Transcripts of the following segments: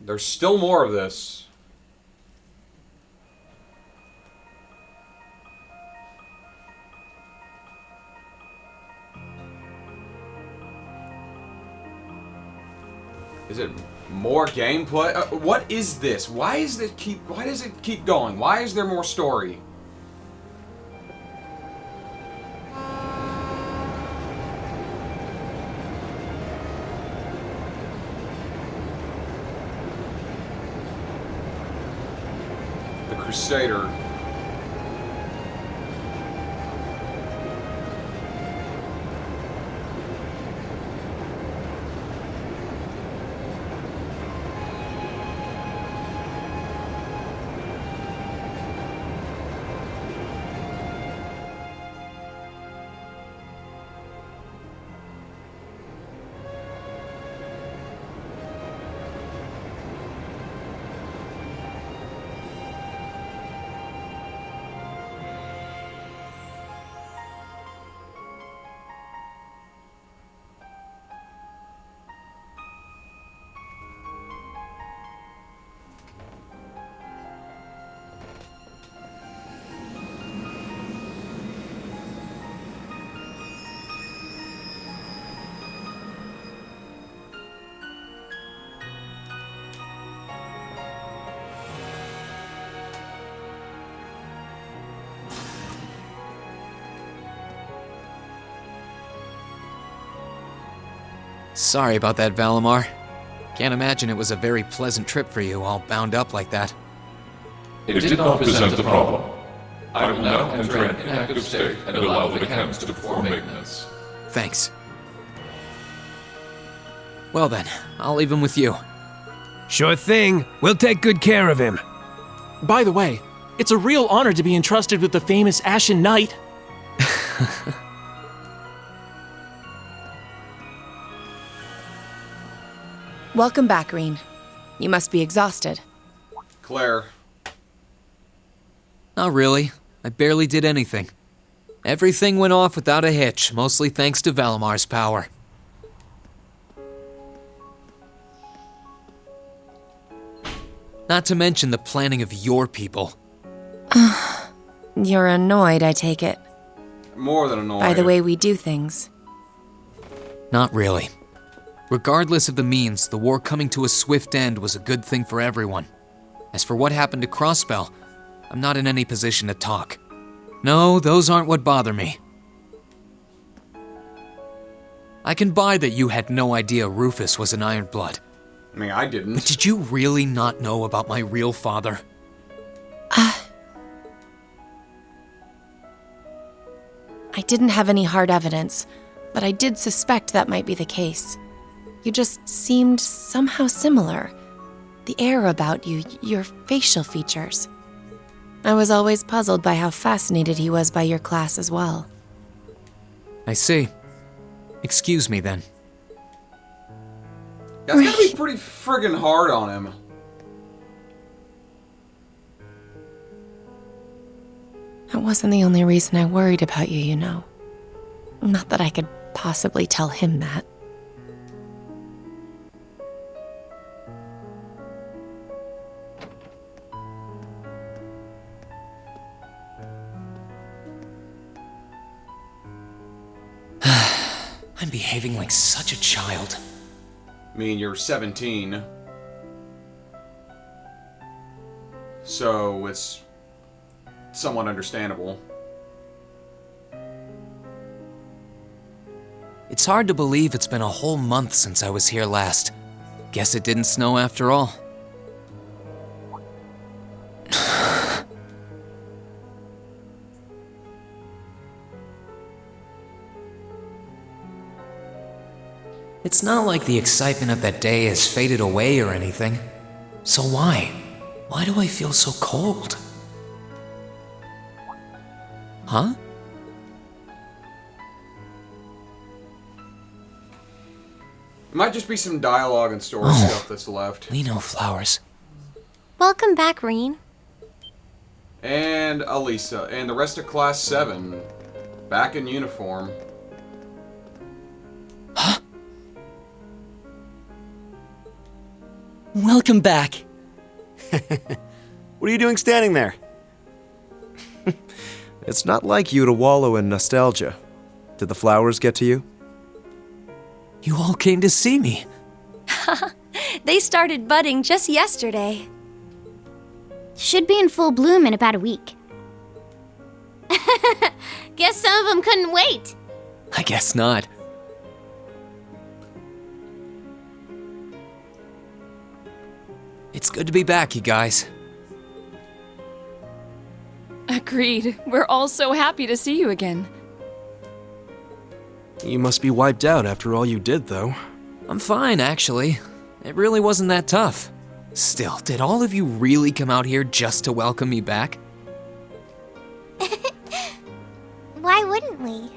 There's still more of this. Is it more gameplay? What is this? Why does it keep going? Why is there more story? The Crusader. Sorry about that, Valimar. Can't imagine it was a very pleasant trip for you, all bound up like that. It did not present a problem. I will now enter an inactive state and allow the mechanics to perform maintenance. Thanks. Well then, I'll leave him with you. Sure thing. We'll take good care of him. By the way, it's a real honor to be entrusted with the famous Ashen Knight. Welcome back, Reen. You must be exhausted. Claire. Not really. I barely did anything. Everything went off without a hitch, mostly thanks to Valimar's power. Not to mention the planning of your people. You're annoyed, I take it, More than annoying. by the way we do things. Not really. Regardless of the means, the war coming to a swift end was a good thing for everyone. As for what happened to Crossbell, I'm not in any position to talk. No, those aren't what bother me. I can buy that you had no idea Rufus was an Ironblood. I mean, I didn't. But did you really not know about my real father? I didn't have any hard evidence, but I did suspect that might be the case. You just seemed somehow similar. The air about you, your facial features. I was always puzzled by how fascinated he was by your class as well. I see. Excuse me then. That's gotta be pretty friggin' hard on him. That wasn't the only reason I worried about you, you know. Not that I could possibly tell him that. I'm behaving like such a child. I mean, you're 17. So, it's somewhat understandable. It's hard to believe it's been a whole month since I was here last. Guess it didn't snow after all. It's not like the excitement of that day has faded away or anything. So why? Why do I feel so cold? Huh? It might just be some dialogue and story stuff that's left. Lino flowers. Welcome back, Reen. And Elisa, and the rest of Class 7, back in uniform. Welcome back. What are you doing standing there? It's not like you to wallow in nostalgia. Did the flowers get to you? You all came to see me. They started budding just yesterday. Should be in full bloom in about a week. Guess some of them couldn't wait. I guess not. It's good to be back, you guys. Agreed. We're all so happy to see you again. You must be wiped out after all you did, though. I'm fine, actually. It really wasn't that tough. Still, did all of you really come out here just to welcome me back? Why wouldn't we?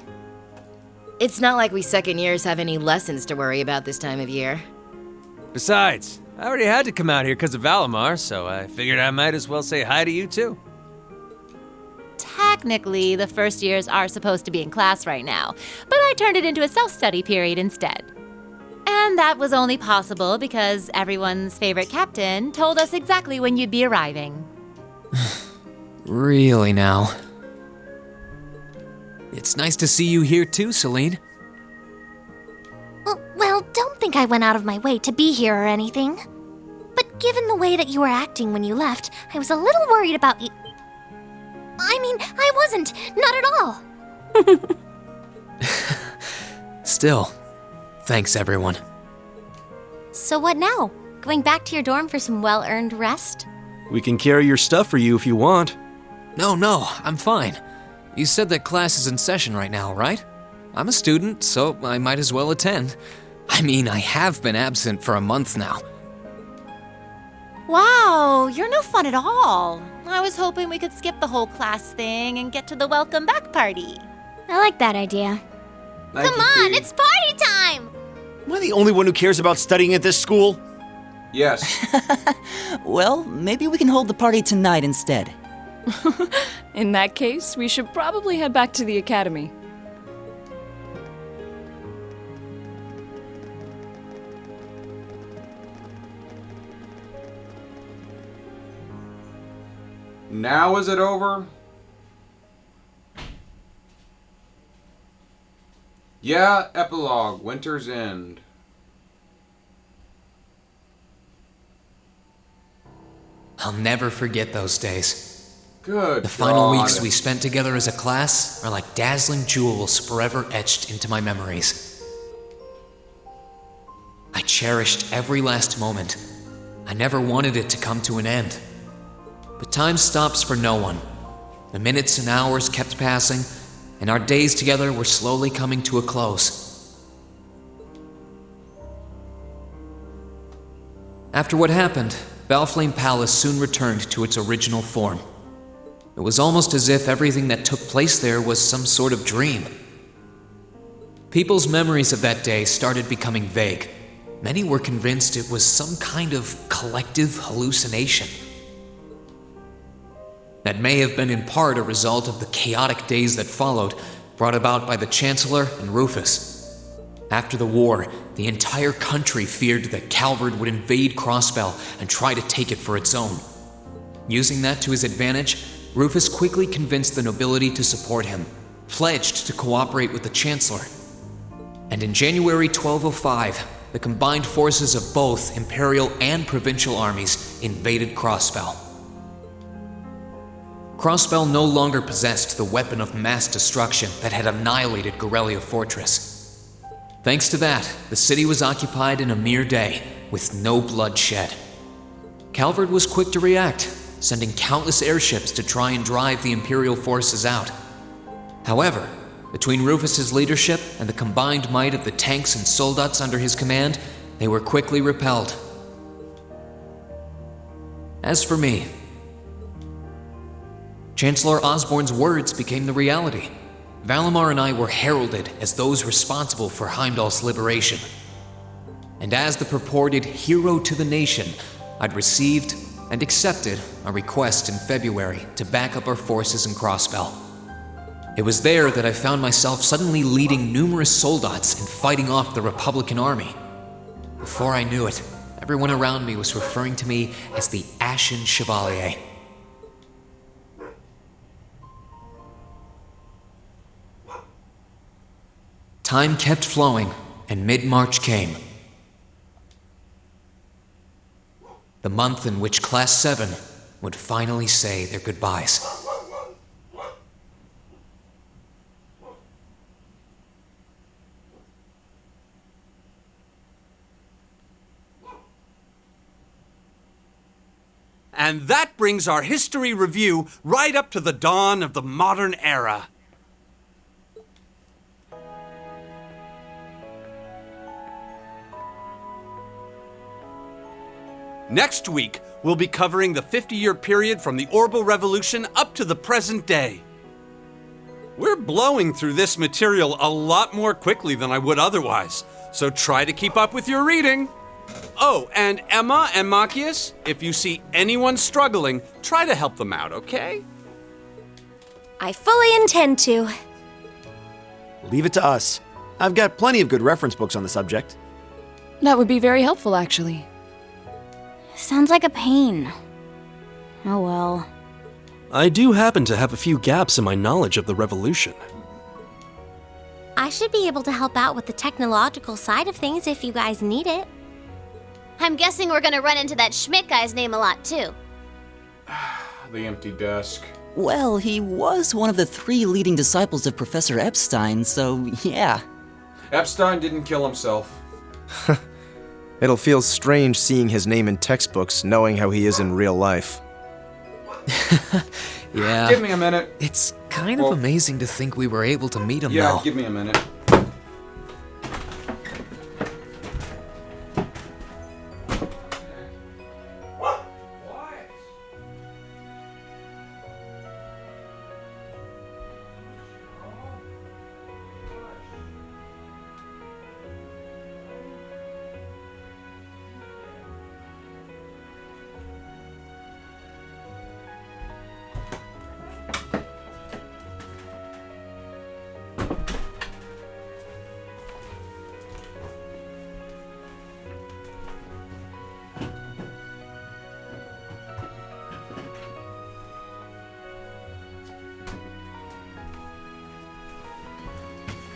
It's not like we second years have any lessons to worry about this time of year. Besides, I already had to come out here because of Valimar, so I figured I might as well say hi to you too. Technically, the first years are supposed to be in class right now, but I turned it into a self-study period instead. And that was only possible because everyone's favorite captain told us exactly when you'd be arriving. Really now? It's nice to see you here too, Celine. Well, don't think I went out of my way to be here or anything. But given the way that you were acting when you left, I was a little worried about you. I mean, I wasn't. Not at all. Still, thanks everyone. So what now? Going back to your dorm for some well-earned rest? We can carry your stuff for you if you want. No, I'm fine. You said that class is in session right now, right? I'm a student, so I might as well attend. I mean, I have been absent for a month now. Wow, you're no fun at all. I was hoping we could skip the whole class thing and get to the welcome back party. I like that idea. Come on, it's party time! Am I the only one who cares about studying at this school? Yes. Well, maybe we can hold the party tonight instead. In that case, we should probably head back to the academy. Now is it over? Yeah, Epilogue, Winter's End. I'll never forget those days. Good The final God. weeks we spent together as a class are like dazzling jewels forever etched into my memories. I cherished every last moment. I never wanted it to come to an end. But time stops for no one. The minutes and hours kept passing, and our days together were slowly coming to a close. After what happened, Balflame Palace soon returned to its original form. It was almost as if everything that took place there was some sort of dream. People's memories of that day started becoming vague. Many were convinced it was some kind of collective hallucination. That may have been in part a result of the chaotic days that followed, brought about by the Chancellor and Rufus. After the war, the entire country feared that Calvard would invade Crossbell and try to take it for its own. Using that to his advantage, Rufus quickly convinced the nobility to support him, pledged to cooperate with the Chancellor. And in January 1205, the combined forces of both Imperial and Provincial armies invaded Crossbell. Crossbell no longer possessed the weapon of mass destruction that had annihilated Gorelia Fortress. Thanks to that, the city was occupied in a mere day, with no blood shed. Calvard was quick to react, sending countless airships to try and drive the Imperial forces out. However, between Rufus's leadership and the combined might of the tanks and soldats under his command, they were quickly repelled. As for me, Chancellor Osborne's words became the reality. Valimar and I were heralded as those responsible for Heimdall's liberation. And as the purported hero to the nation, I'd received and accepted a request in February to back up our forces in Crossbell. It was there that I found myself suddenly leading numerous soldats and fighting off the Republican army. Before I knew it, Everyone around me was referring to me as the Ashen Chevalier. Time kept flowing, and mid-March came. The month in which Class 7 would finally say their goodbyes. And that brings our history review right up to the dawn of the modern era. Next week, we'll be covering the 50-year period from the Orbital Revolution up to the present day. We're blowing through this material a lot more quickly than I would otherwise, so try to keep up with your reading. Oh, and Emma and Machias, if you see anyone struggling, try to help them out, okay? I fully intend to. Leave it to us. I've got plenty of good reference books on the subject. That would be very helpful, actually. Sounds like a pain. Oh well. I do happen to have a few gaps in my knowledge of the Revolution. I should be able to help out with the technological side of things if you guys need it. I'm guessing we're gonna run into that Schmidt guy's name a lot too. The empty desk. Well, he was one of the 3 leading disciples of Professor Epstein, so yeah. Epstein didn't kill himself. It'll feel strange seeing his name in textbooks, knowing how he is in real life. Yeah. Give me a minute. It's kind of amazing to think we were able to meet him, Yeah, though. give me a minute.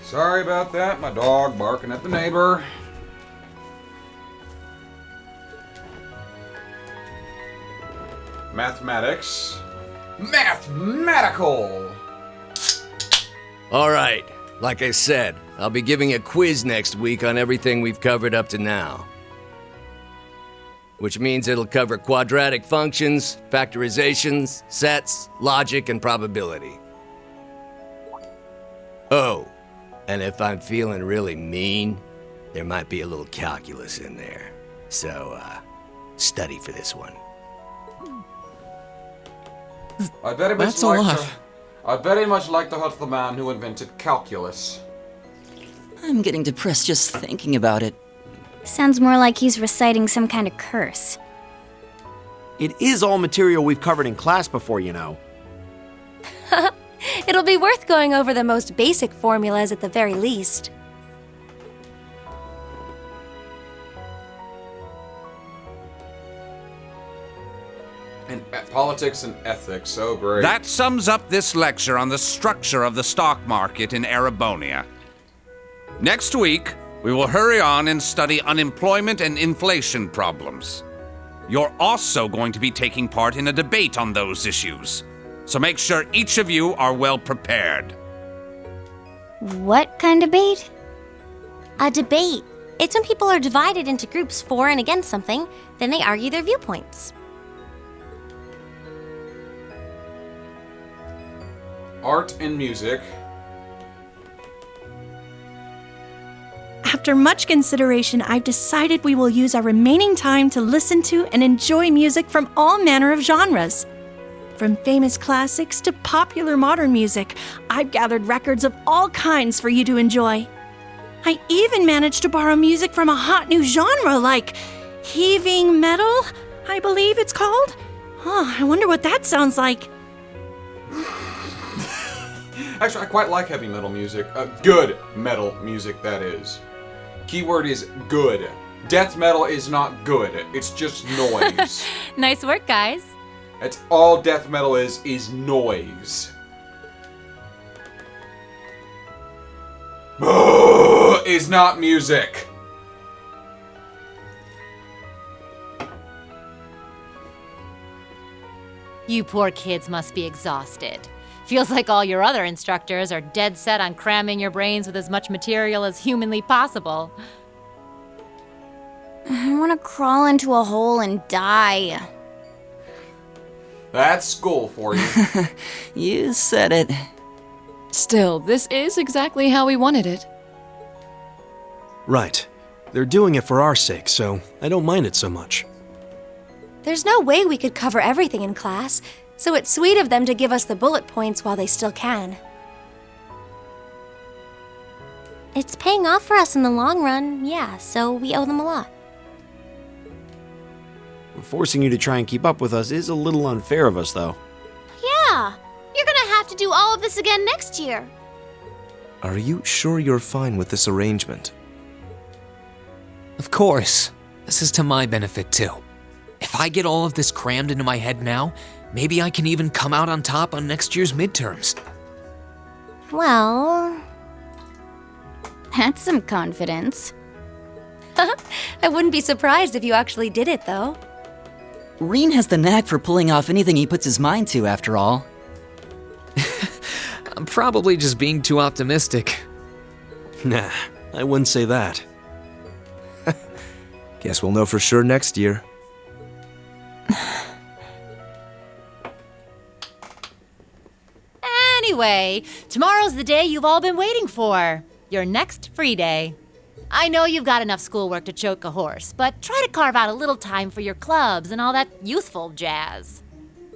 Sorry about that, my dog barking at the neighbor. Mathematics. Mathematical! Alright, like I said, I'll be giving a quiz next week on everything we've covered up to now. Which means it'll cover quadratic functions, factorizations, sets, logic, and probability. Oh, and if I'm feeling really mean, there might be a little calculus in there. So, study for this one. I very much That's a lot. I very much like to hurt the man who invented calculus. I'm getting depressed just thinking about it. Sounds more like he's reciting some kind of curse. It is all material we've covered in class before, you know. It'll be worth going over the most basic formulas at the very least. And politics and ethics, so great. That sums up this lecture on the structure of the stock market in Erebonia. Next week, we will hurry on and study unemployment and inflation problems. You're also going to be taking part in a debate on those issues, so make sure each of you are well prepared. What kind of debate? A debate. It's when people are divided into groups for and against something, then they argue their viewpoints. Art and music. After much consideration, I've decided we will use our remaining time to listen to and enjoy music from all manner of genres. From famous classics to popular modern music, I've gathered records of all kinds for you to enjoy. I even managed to borrow music from a hot new genre like heaving metal, I believe it's called. Oh, I wonder what that sounds like. Actually, I quite like heavy metal music. Good metal music, that is. Keyword is good. Death metal is not good. It's just noise. Nice work, guys. That's all death metal is noise. Is not music. You poor kids must be exhausted. Feels like all your other instructors are dead set on cramming your brains with as much material as humanly possible. I want to crawl into a hole and die. That's school for you. You said it. Still, this is exactly how we wanted it. Right. They're doing it for our sake, so I don't mind it so much. There's no way we could cover everything in class, so it's sweet of them to give us the bullet points while they still can. It's paying off for us in the long run, yeah, so we owe them a lot. Forcing you to try and keep up with us is a little unfair of us, though. Yeah, you're gonna have to do all of this again next year. Are you sure you're fine with this arrangement? Of course. This is to my benefit, too. If I get all of this crammed into my head now, maybe I can even come out on top on next year's midterms. Well... That's some confidence. I wouldn't be surprised if you actually did it, though. Reen has the knack for pulling off anything he puts his mind to, after all. I'm probably just being too optimistic. Nah, I wouldn't say that. Guess we'll know for sure next year. Anyway, tomorrow's the day you've all been waiting for. Your next free day. I know you've got enough schoolwork to choke a horse, but try to carve out a little time for your clubs and all that youthful jazz.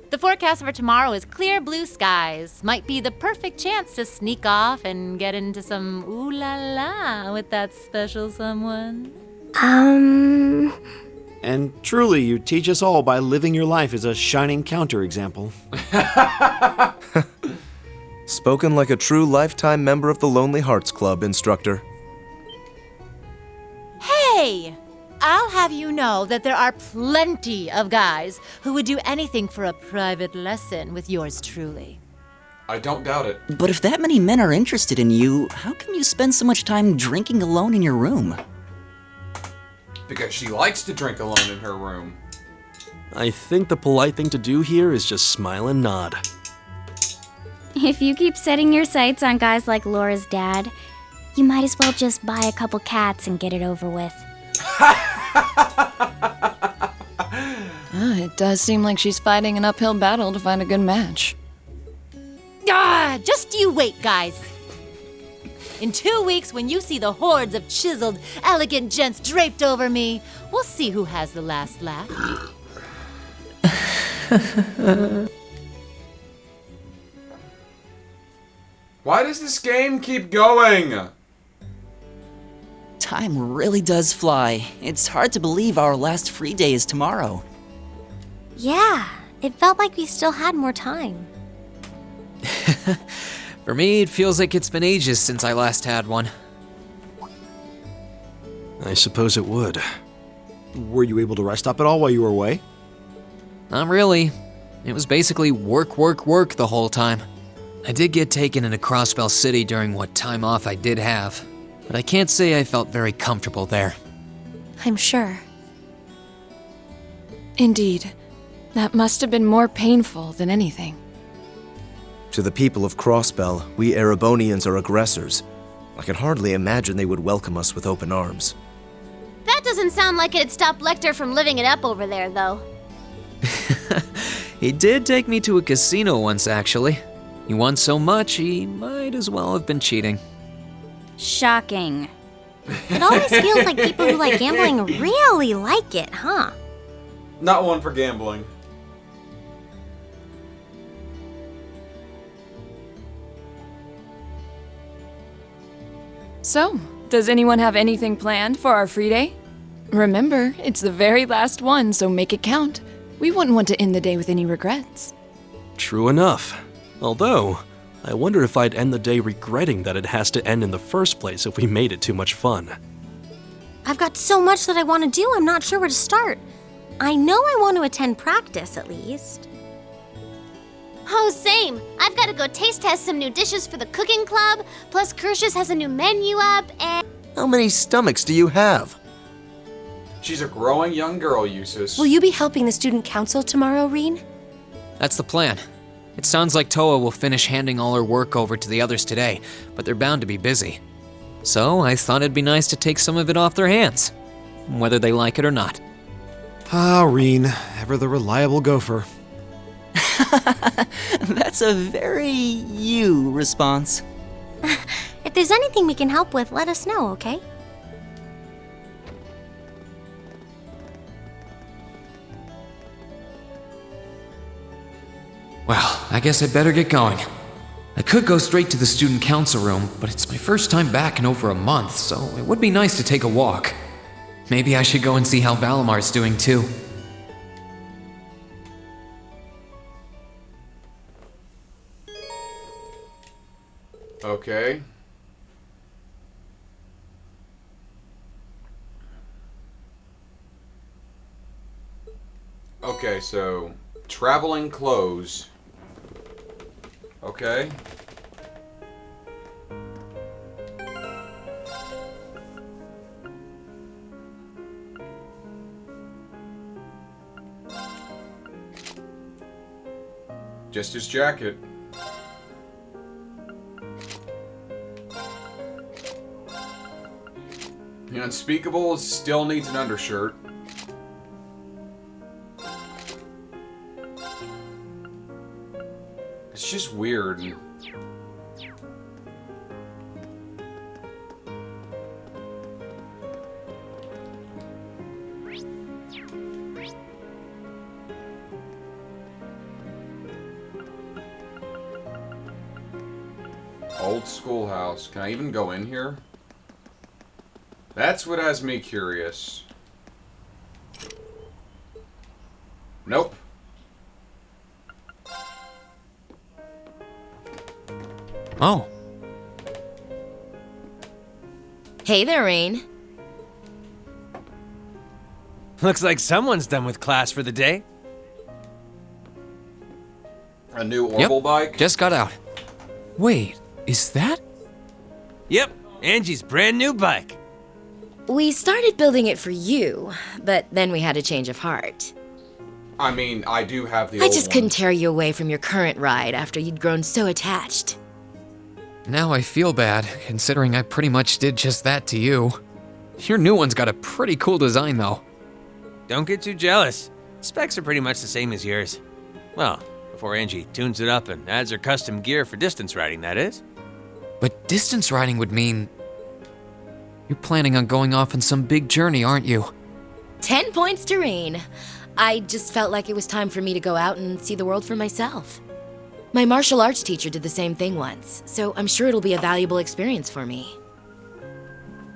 The forecast for tomorrow is clear blue skies. Might be the perfect chance to sneak off and get into some ooh la la with that special someone. And truly, you teach us all by living your life as a shining counterexample. Spoken like a true lifetime member of the Lonely Hearts Club, instructor. Hey! I'll have you know that there are plenty of guys who would do anything for a private lesson with yours truly. I don't doubt it. But if that many men are interested in you, how come you spend so much time drinking alone in your room? Because she likes to drink alone in her room. I think the polite thing to do here is just smile and nod. If you keep setting your sights on guys like Laura's dad, you might as well just buy a couple cats and get it over with. It does seem like she's fighting an uphill battle to find a good match. Just you wait, guys. In 2 weeks, when you see the hordes of chiseled, elegant gents draped over me, we'll see who has the last laugh. Why does this game keep going? Time really does fly. It's hard to believe our last free day is tomorrow. Yeah, it felt like we still had more time. For me, it feels like it's been ages since I last had one. I suppose it would. Were you able to rest up at all while you were away? Not really. It was basically work, work, work the whole time. I did get taken into Crossbell City during what time off I did have, but I can't say I felt very comfortable there. I'm sure. Indeed. That must have been more painful than anything. To the people of Crossbell, we Erebonians are aggressors. I can hardly imagine they would welcome us with open arms. That doesn't sound like it'd stop Lecter from living it up over there, though. He did take me to a casino once, actually. He won so much, he might as well have been cheating. Shocking. It always feels like people who like gambling really like it, huh? Not one for gambling. So, does anyone have anything planned for our free day? Remember, it's the very last one, so make it count. We wouldn't want to end the day with any regrets. True enough. Although, I wonder if I'd end the day regretting that it has to end in the first place if we made it too much fun. I've got so much that I want to do, I'm not sure where to start. I know I want to attend practice, at least. Oh, same. I've got to go taste test some new dishes for the cooking club, plus Kirsch's has a new menu up, and... How many stomachs do you have? She's a growing young girl, Eustace. Will you be helping the student council tomorrow, Reen? That's the plan. It sounds like Toa will finish handing all her work over to the others today, but they're bound to be busy. So I thought it'd be nice to take some of it off their hands, whether they like it or not. Ah, Reen, ever the reliable gopher. That's a very you response. If there's anything we can help with, let us know, okay? Well, I guess I'd better get going. I could go straight to the student council room, but it's my first time back in over a month, so it would be nice to take a walk. Maybe I should go and see how Valamar's doing too. Okay. Okay, so traveling clothes. Okay. Just his jacket. The Unspeakable still needs an undershirt. It's just weird. Old schoolhouse. Can I even go in here? That's what has me curious. Nope. Oh. Hey there, Rain. Looks like someone's done with class for the day. A new Orbital bike? Just got out. Wait, is that? Yep, Angie's brand new bike. We started building it for you, but then we had a change of heart. I mean, I do have the I old just one. couldn't tear you away from your current ride after you'd grown so attached. Now I feel bad, considering I pretty much did just that to you. Your new one's got a pretty cool design, though. Don't get too jealous. Specs are pretty much the same as yours. Well, before Angie tunes it up and adds her custom gear for distance riding, that is. But distance riding would mean... You're planning on going off on some big journey, aren't you? 10 points to Rain. I just felt like it was time for me to go out and see the world for myself. My martial arts teacher did the same thing once, so I'm sure it'll be a valuable experience for me.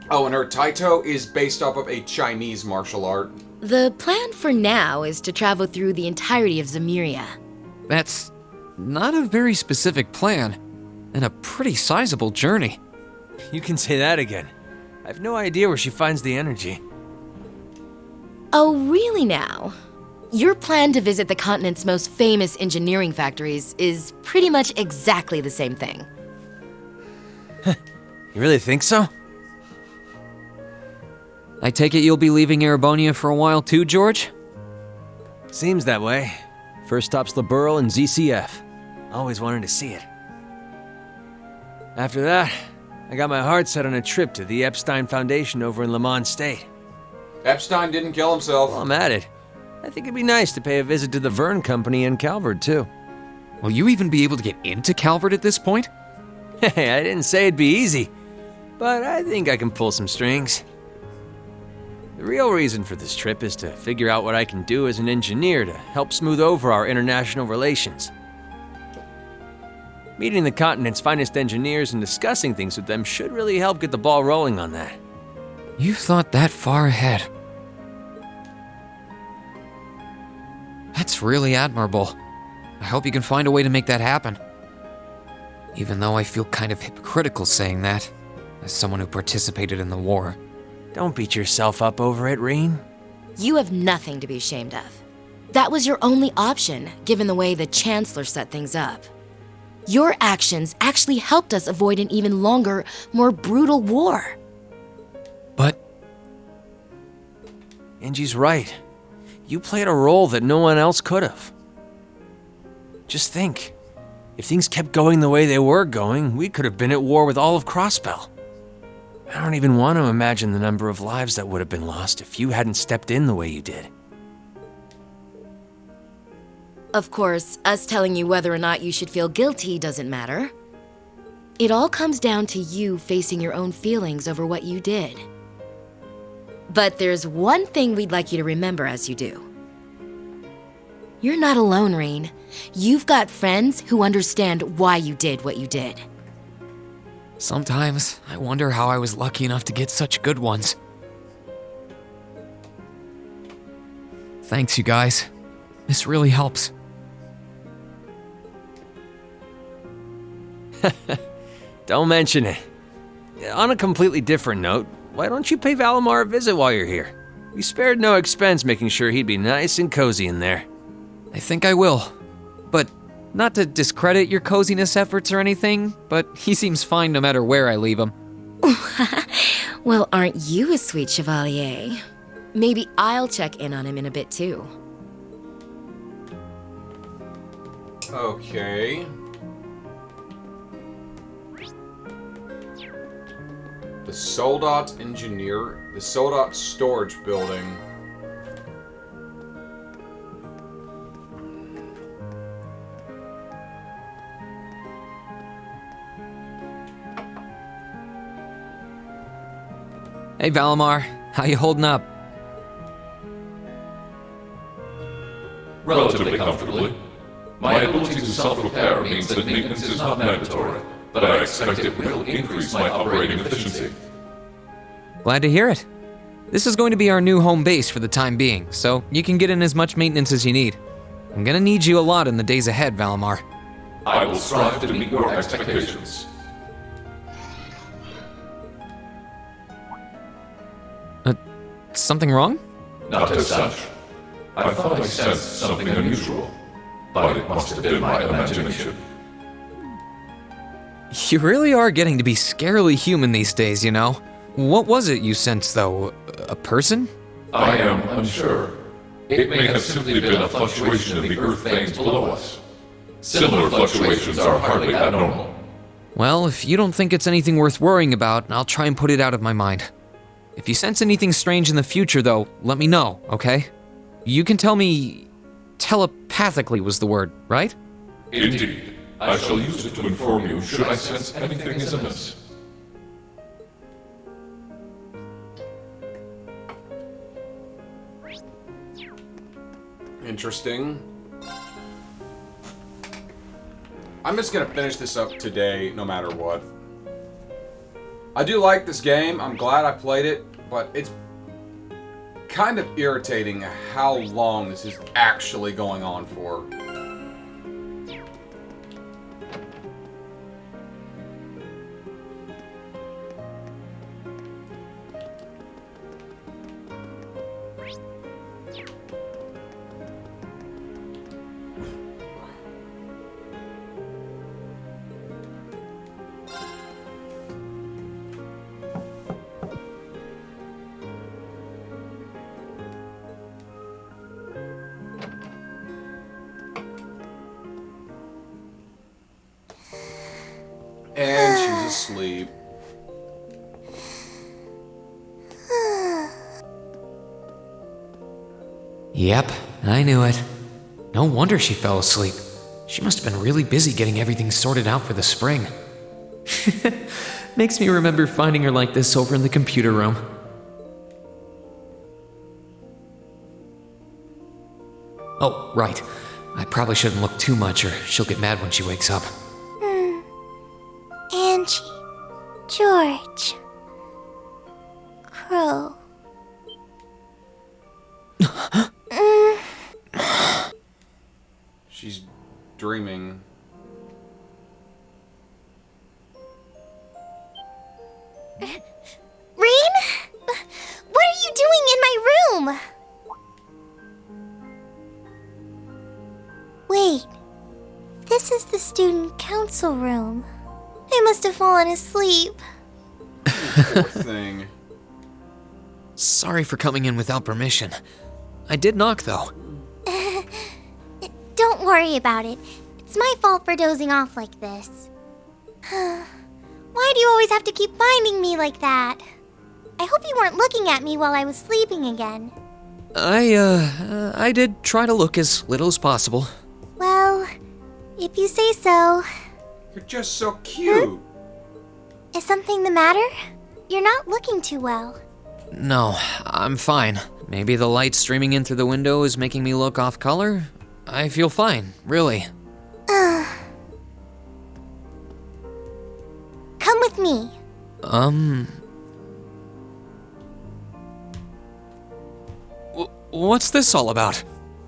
Oh, and her Taito is based off of a Chinese martial art. The plan for now is to travel through the entirety of Zemuria. That's not a very specific plan, and a pretty sizable journey. You can say that again. I have no idea where she finds the energy. Oh, really now? Your plan to visit the continent's most famous engineering factories is pretty much exactly the same thing. You really think so? I take it you'll be leaving Erebonia for a while too, George? Seems that way. First stop's the Burl and ZCF. Always wanted to see it. After that, I got my heart set on a trip to the Epstein Foundation over in Lamont State. Epstein didn't kill himself. Well, I'm at it. I think it'd be nice to pay a visit to the Verne Company in Calvert, too. Will you even be able to get into Calvert at this point? Hey, I didn't say it'd be easy, but I think I can pull some strings. The real reason for this trip is to figure out what I can do as an engineer to help smooth over our international relations. Meeting the continent's finest engineers and discussing things with them should really help get the ball rolling on that. You've thought that far ahead. That's really admirable. I hope you can find a way to make that happen. Even though I feel kind of hypocritical saying that, as someone who participated in the war. Don't beat yourself up over it, Reen. You have nothing to be ashamed of. That was your only option, given the way the Chancellor set things up. Your actions actually helped us avoid an even longer, more brutal war. But Angie's right. You played a role that no one else could have. Just think, if things kept going the way they were going, we could have been at war with all of Crossbell. I don't even want to imagine the number of lives that would have been lost if you hadn't stepped in the way you did. Of course, us telling you whether or not you should feel guilty doesn't matter. It all comes down to you facing your own feelings over what you did. But there's one thing we'd like you to remember as you do. You're not alone, Reen. You've got friends who understand why you did what you did. Sometimes I wonder how I was lucky enough to get such good ones. Thanks, you guys. This really helps. Don't mention it. On a completely different note, why don't you pay Valimar a visit while you're here? We spared no expense making sure he'd be nice and cozy in there. I think I will. But not to discredit your coziness efforts or anything, but he seems fine no matter where I leave him. Well, aren't you a sweet chevalier? Maybe I'll check in on him in a bit too. Okay. The Soldat Engineer, the Soldat Storage Building. Hey Valimar, how you holding up? Relatively comfortably. My ability to self-repair means that maintenance is not mandatory, but I expect it will increase my operating efficiency. Glad to hear it. This is going to be our new home base for the time being, so you can get in as much maintenance as you need. I'm gonna need you a lot in the days ahead, Valimar. I will strive to meet your expectations. Something wrong? Not as such. I thought I sensed something unusual, but it must have been my imagination. You really are getting to be scarily human these days, you know? What was it you sensed, though? A person? I am unsure. It may have simply been a fluctuation in the earth veins below us. Similar fluctuations are hardly abnormal. Well, if you don't think it's anything worth worrying about, I'll try and put it out of my mind. If you sense anything strange in the future, though, let me know, okay? You can tell me... telepathically was the word, right? Indeed. I shall use it to inform you should I sense anything is amiss. Interesting. I'm just gonna finish this up today, no matter what. I do like this game, I'm glad I played it, but it's kind of irritating how long this is actually going on for. And she's asleep. Yep, I knew it. No wonder she fell asleep. She must have been really busy getting everything sorted out for the spring. Makes me remember finding her like this over in the computer room. Oh, right. I probably shouldn't look too much or she'll get mad when she wakes up. Angie, George, Crow. She's dreaming. Reen? council room. I must have fallen asleep. Poor thing. Sorry for coming in without permission. I did knock, though. Don't worry about it. It's my fault for dozing off like this. Why do you always have to keep finding me like that? I hope you weren't looking at me while I was sleeping again. I did try to look as little as possible. Well, if you say so. You're just so cute. Is something the matter? You're not looking too well. No, I'm fine. Maybe the light streaming in through the window is making me look off color? I feel fine, really. Come with me. What's this all about?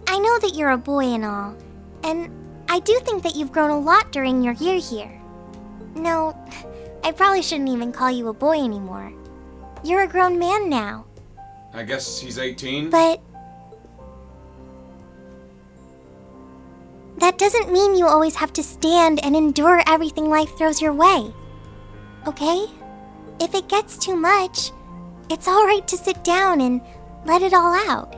I know that you're a boy and all, and I do think that you've grown a lot during your year here. No, I probably shouldn't even call you a boy anymore. You're a grown man now. I guess he's 18. But that doesn't mean you always have to stand and endure everything life throws your way. Okay? If it gets too much, it's alright to sit down and let it all out.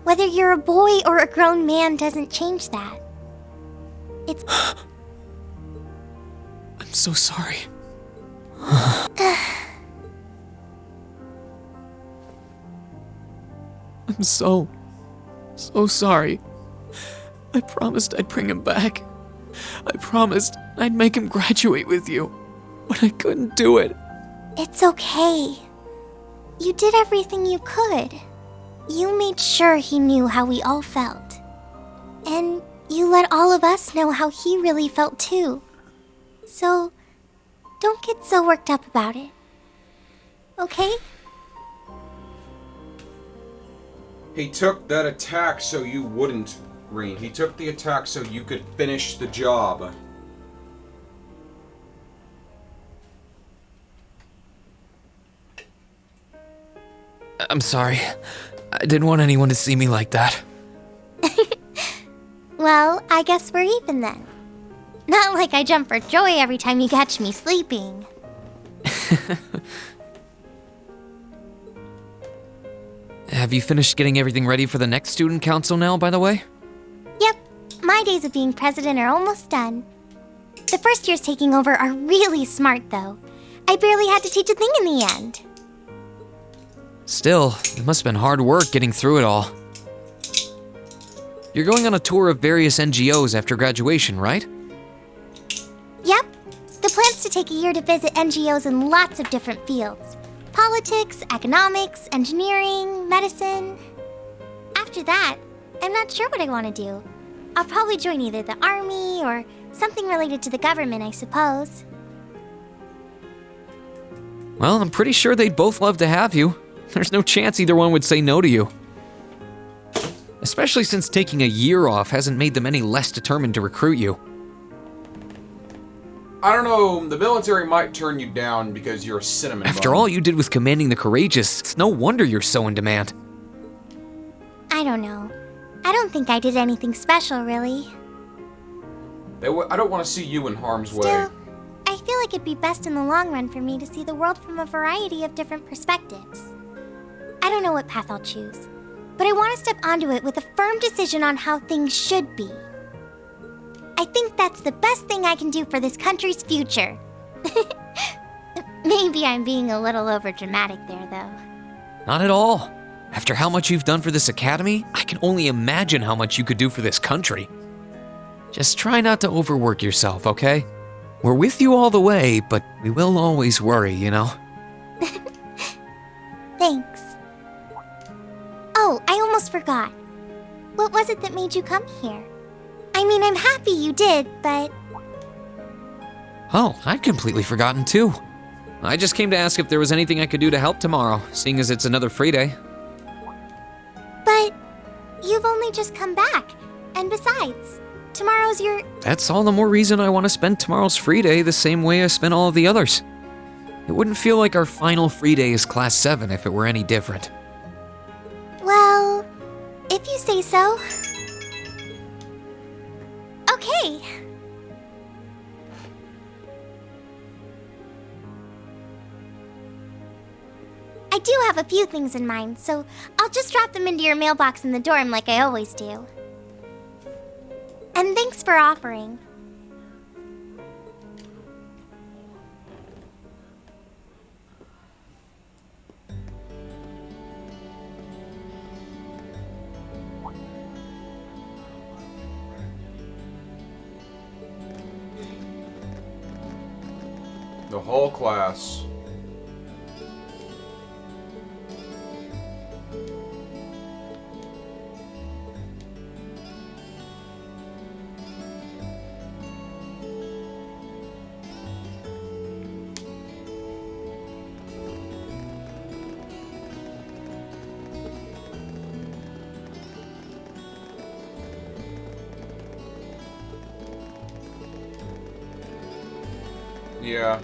Whether you're a boy or a grown man doesn't change that. It's... I'm so sorry. I'm so sorry. I promised I'd bring him back. I promised I'd make him graduate with you, but I couldn't do it. It's okay. You did everything you could. You made sure he knew how we all felt. And you let all of us know how he really felt too. So, don't get so worked up about it. Okay? He took that attack so you wouldn't, Reen. He took the attack so you could finish the job. I'm sorry. I didn't want anyone to see me like that. Well, I guess we're even then. Not like I jump for joy every time you catch me sleeping. Have you finished getting everything ready for the next student council now, by the way? Yep, my days of being president are almost done. The first years taking over are really smart, though. I barely had to teach a thing in the end. Still, it must have been hard work getting through it all. You're going on a tour of various NGOs after graduation, right? Yep. The plan's to take a year to visit NGOs in lots of different fields. Politics, economics, engineering, medicine. After that, I'm not sure what I want to do. I'll probably join either the army or something related to the government, I suppose. Well, I'm pretty sure they'd both love to have you. There's no chance either one would say no to you. Especially since taking a year off hasn't made them any less determined to recruit you. I don't know, the military might turn you down because you're a cinnamon After bun. all you did with commanding the courageous, it's no wonder you're so in demand. I don't know. I don't think I did anything special, really. I don't want to see you in harm's way. Still, I feel like it'd be best in the long run for me to see the world from a variety of different perspectives. I don't know what path I'll choose, but I want to step onto it with a firm decision on how things should be. I think that's the best thing I can do for this country's future. Maybe I'm being a little overdramatic there, though. Not at all. After how much you've done for this academy, I can only imagine how much you could do for this country. Just try not to overwork yourself, okay? We're with you all the way, but we will always worry, you know? Thanks. Oh, I almost forgot. What was it that made you come here? I mean, I'm happy you did, but... Oh, I'd completely forgotten too. I just came to ask if there was anything I could do to help tomorrow, seeing as it's another free day. But you've only just come back. And besides, tomorrow's your... That's all the more reason I want to spend tomorrow's free day the same way I spent all of the others. It wouldn't feel like our final free day is Class 7 if it were any different. Well, if you say so. Okay. do have a few things in mind, so I'll just drop them into your mailbox in the dorm like I always do. And thanks for offering. The whole class. Yeah.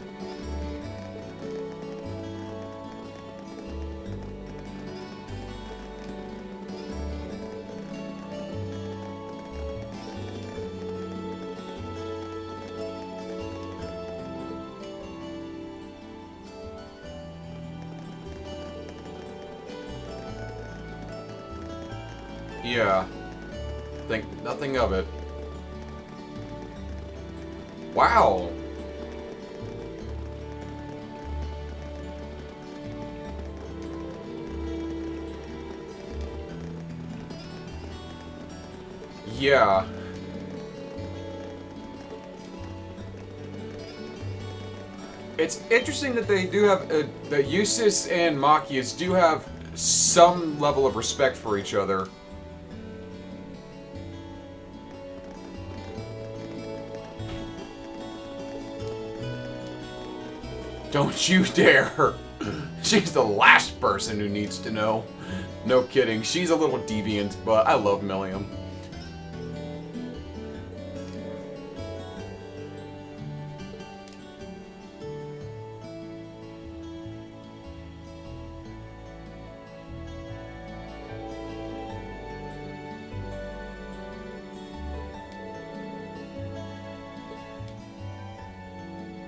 Yeah. Think nothing of it. Wow. Yeah. It's interesting that they do have, that Eustace and Machias do have some level of respect for each other. Don't you dare. She's the last person who needs to know. No kidding. She's a little deviant, but I love Milliam.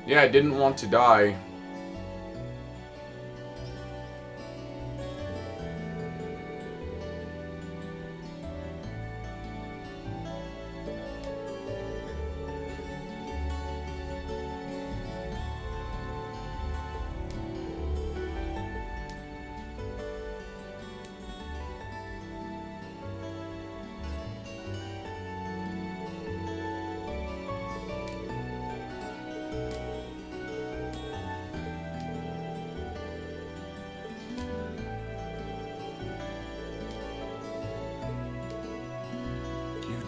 Yeah, I didn't want to die.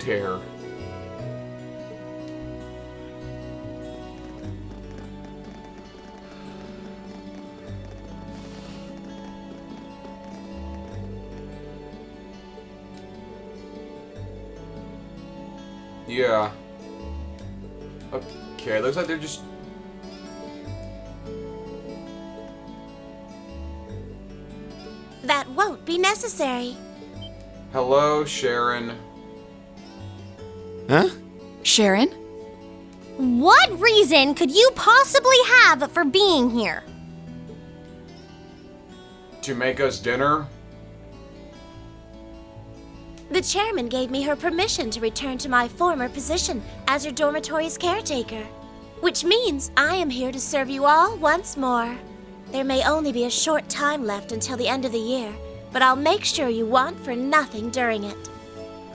Dare. Yeah. Okay, looks like they're just... That won't be necessary. Hello, Sharon. Huh? Sharon? What reason could you possibly have for being here? To make us dinner? The chairman gave me her permission to return to my former position as your dormitory's caretaker, which means I am here to serve you all once more. There may only be a short time left until the end of the year, but I'll make sure you want for nothing during it.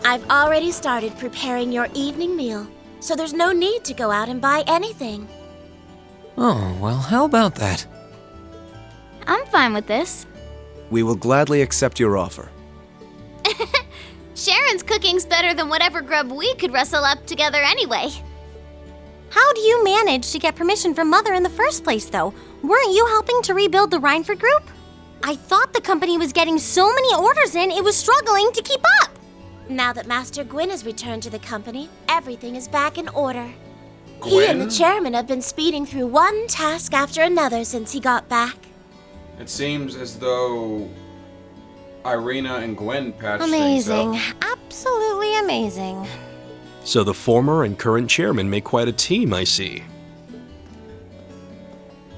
I've already started preparing your evening meal, so there's no need to go out and buy anything. Oh, well, how about that? I'm fine with this. We will gladly accept your offer. Sharon's cooking's better than whatever grub we could rustle up together anyway. How do you manage to get permission from Mother in the first place, though? Weren't you helping to rebuild the Rhineford group? I thought the company was getting so many orders in, it was struggling to keep up. Now that Master Gwyn has returned to the company, everything is back in order. He and the chairman have been speeding through one task after another since he got back. It seems as though Irina and Gwen patched things up. Amazing. Absolutely amazing. So the former and current chairman make quite a team, I see.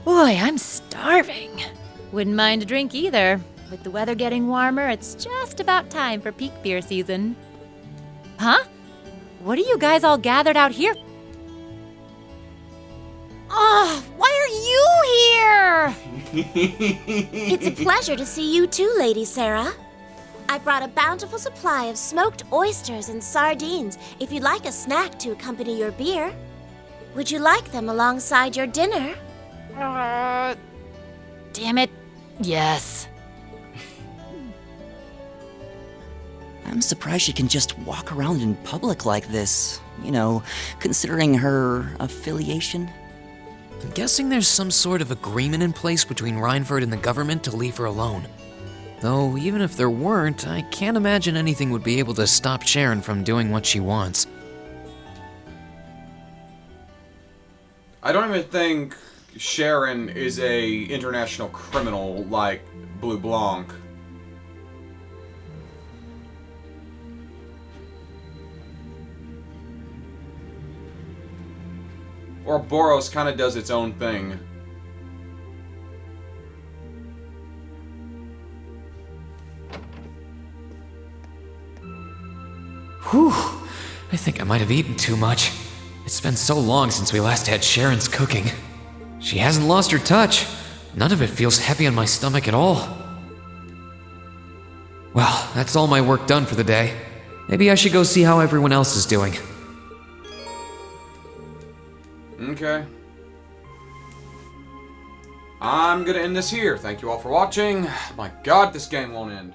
Boy, I'm starving. Wouldn't mind a drink either. With the weather getting warmer, it's just about time for peak beer season. Huh? What are you guys all gathered out here? Oh, why are you here? It's a pleasure to see you too, Lady Sarah. I brought a bountiful supply of smoked oysters and sardines if you'd like a snack to accompany your beer. Would you like them alongside your dinner? Damn it. Yes. I'm surprised she can just walk around in public like this, you know, considering her affiliation. I'm guessing there's some sort of agreement in place between Reinford and the government to leave her alone. Though, even if there weren't, I can't imagine anything would be able to stop Sharon from doing what she wants. I don't even think Sharon is a international criminal like Blue Blanc. Or Boros kind of does its own thing. Whew, I think I might have eaten too much. It's been so long since we last had Sharon's cooking. She hasn't lost her touch. None of it feels heavy on my stomach at all. Well, that's all my work done for the day. Maybe I should go see how everyone else is doing. Okay. I'm gonna end this here. Thank you all for watching. My god, this game won't end.